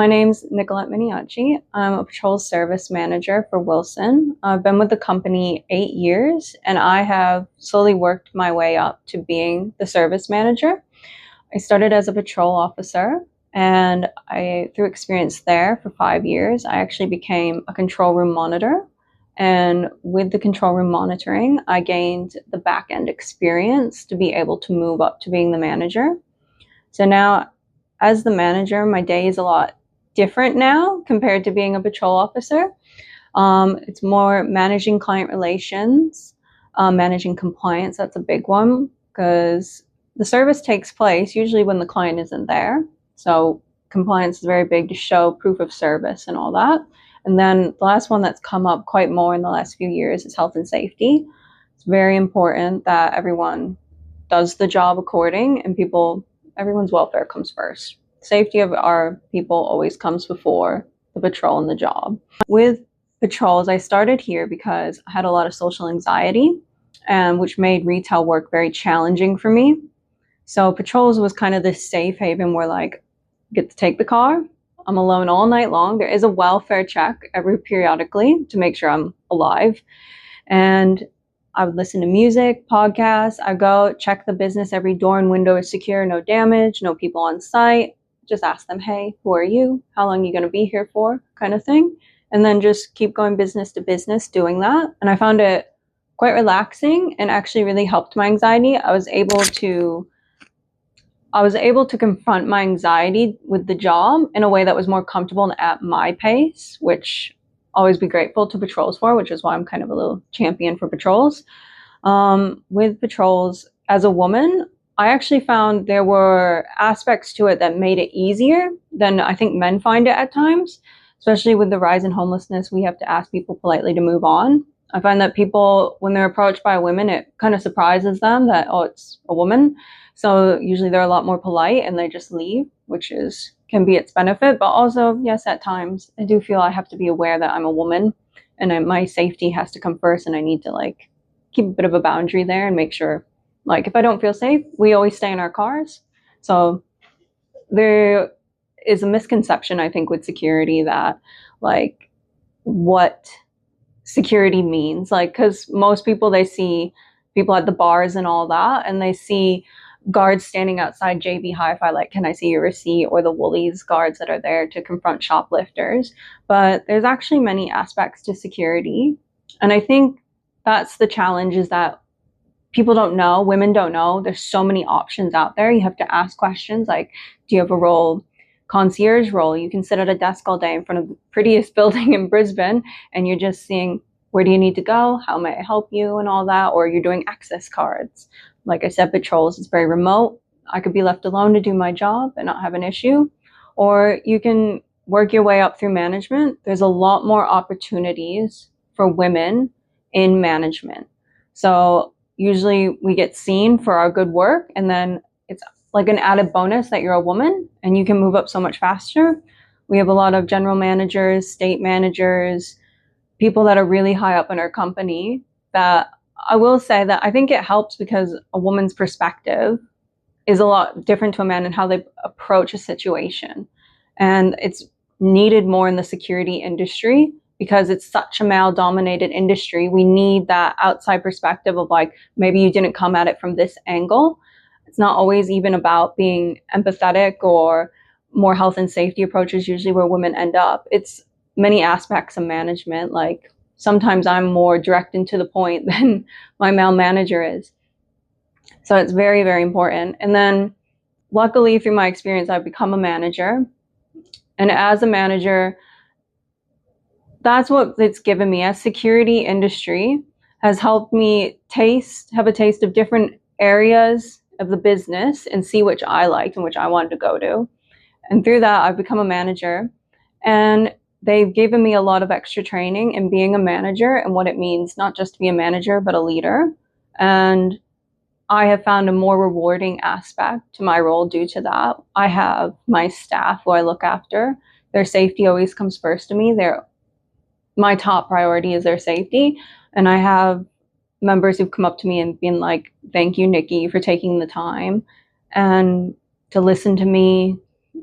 My name's Nikki. I'm a patrol service manager for Wilson. I've been with the company 8 years, and I have slowly worked my way up to being the service manager. I started as a patrol officer, and through experience there for 5 years, I actually became a control room monitor. And with the control room monitoring, I gained the back end experience to be able to move up to being the manager. So now, as the manager, my day is a lot different now compared to being a patrol officer. It's more managing client relations, managing compliance. That's a big one because the service takes place usually when the client isn't there. So compliance is very big to show proof of service and all that. And then the last one that's come up quite more in the last few years is health and safety. It's very important that everyone does the job according, and everyone's welfare comes first. Safety of our people always comes before the patrol and the job. With patrols, I started here because I had a lot of social anxiety, which made retail work very challenging for me. So patrols was kind of this safe haven where, like, get to take the car. I'm alone all night long. There is a welfare check periodically to make sure I'm alive. And I would listen to music, podcasts. I go check the business. Every door and window is secure, no damage, no people on site. Just ask them, hey, who are you? How long are you going to be here for? Kind of thing. And then just keep going business to business doing that. And I found it quite relaxing and actually really helped my anxiety. I was able to confront my anxiety with the job in a way that was more comfortable and at my pace, which I'll always be grateful to patrols for, which is why I'm kind of a little champion for patrols. With patrols, as a woman, I actually found there were aspects to it that made it easier than I think men find it at times, especially with the rise in homelessness. We have to ask people politely to move on. I find that people, when they're approached by women, it kind of surprises them that, oh, it's a woman. So usually they're a lot more polite and they just leave, which can be its benefit. But also, yes, at times I do feel I have to be aware that I'm a woman and my safety has to come first, and I need to keep a bit of a boundary there and make sure, if I don't feel safe, we always stay in our cars. So there is a misconception, I think, with security that what security means, because most people, they see people at the bars and all that, and they see guards standing outside JB Hi-Fi, can I see your receipt? Or the Woolies guards that are there to confront shoplifters. But there's actually many aspects to security. And I think that's the challenge, is that people don't know, women don't know. There's so many options out there. You have to ask questions like, do you have a role? Concierge role. You can sit at a desk all day in front of the prettiest building in Brisbane, and you're just seeing, where do you need to go? How may I help you? And all that. Or you're doing access cards. Like I said, patrols, it's very remote. I could be left alone to do my job and not have an issue. Or you can work your way up through management. There's a lot more opportunities for women in management. So usually we get seen for our good work, and then it's like an added bonus that you're a woman and you can move up so much faster. We have a lot of general managers, state managers, people that are really high up in our company, that I will say that I think it helps because a woman's perspective is a lot different to a man in how they approach a situation. And it's needed more in the security industry because it's such a male-dominated industry. We need that outside perspective of maybe you didn't come at it from this angle. It's not always even about being empathetic or more health and safety approaches, usually where women end up. It's many aspects of management. Sometimes I'm more direct and to the point than my male manager is. So it's very, very important. And then luckily through my experience, I've become a manager. And as a manager, that's what it's given me. As security industry has helped me have a taste of different areas of the business and see which I liked and which I wanted to go to. And through that, I've become a manager. And they've given me a lot of extra training in being a manager and what it means not just to be a manager, but a leader. And I have found a more rewarding aspect to my role due to that. I have my staff who I look after. Their safety always comes first to me. My top priority is their safety. And I have members who've come up to me and been like, thank you, Nikki, for taking the time and to listen to me,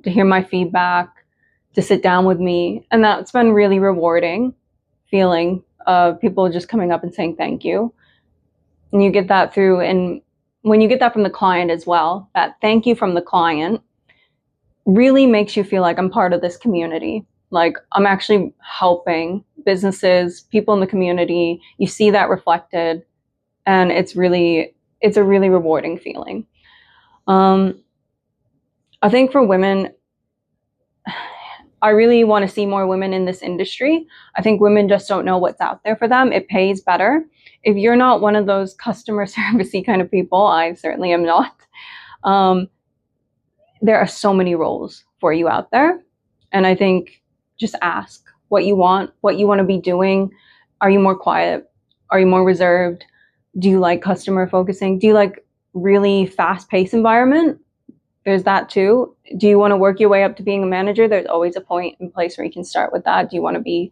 to hear my feedback, to sit down with me. And that's been really rewarding feeling of people just coming up and saying thank you. And you get that through, and when you get that from the client as well, that thank you from the client really makes you feel like I'm part of this community. Like I'm actually helping businesses, people in the community. You see that reflected, and it's a really rewarding feeling. I think for women, I really want to see more women in this industry. I think women just don't know what's out there for them. It pays better. If you're not one of those customer servicey kind of people, I certainly am not. There are so many roles for you out there. And I think just ask what you want to be doing. Are you more quiet? Are you more reserved? Do you like customer focusing? Do you like really fast-paced environment? There's that too. Do you want to work your way up to being a manager? There's always a point and place where you can start with that. Do you want to be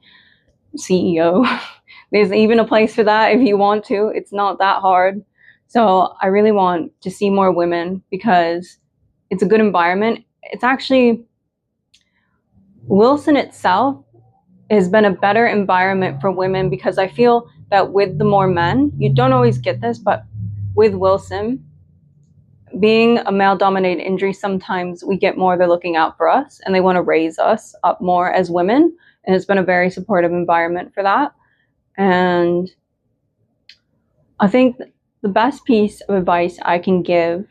CEO? There's even a place for that if you want to. It's not that hard. So I really want to see more women because it's a good environment. It's actually, Wilson itself has been a better environment for women because I feel that with the more men, you don't always get this, but with Wilson, being a male-dominated industry, sometimes we get more, they're looking out for us and they want to raise us up more as women. And it's been a very supportive environment for that. And I think the best piece of advice I can give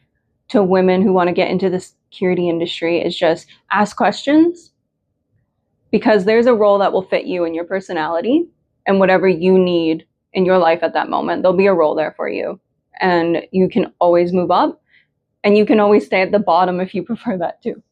to women who want to get into the security industry is just ask questions, because there's a role that will fit you and your personality and whatever you need in your life at that moment. There'll be a role there for you, and you can always move up. And you can always stay at the bottom if you prefer that too.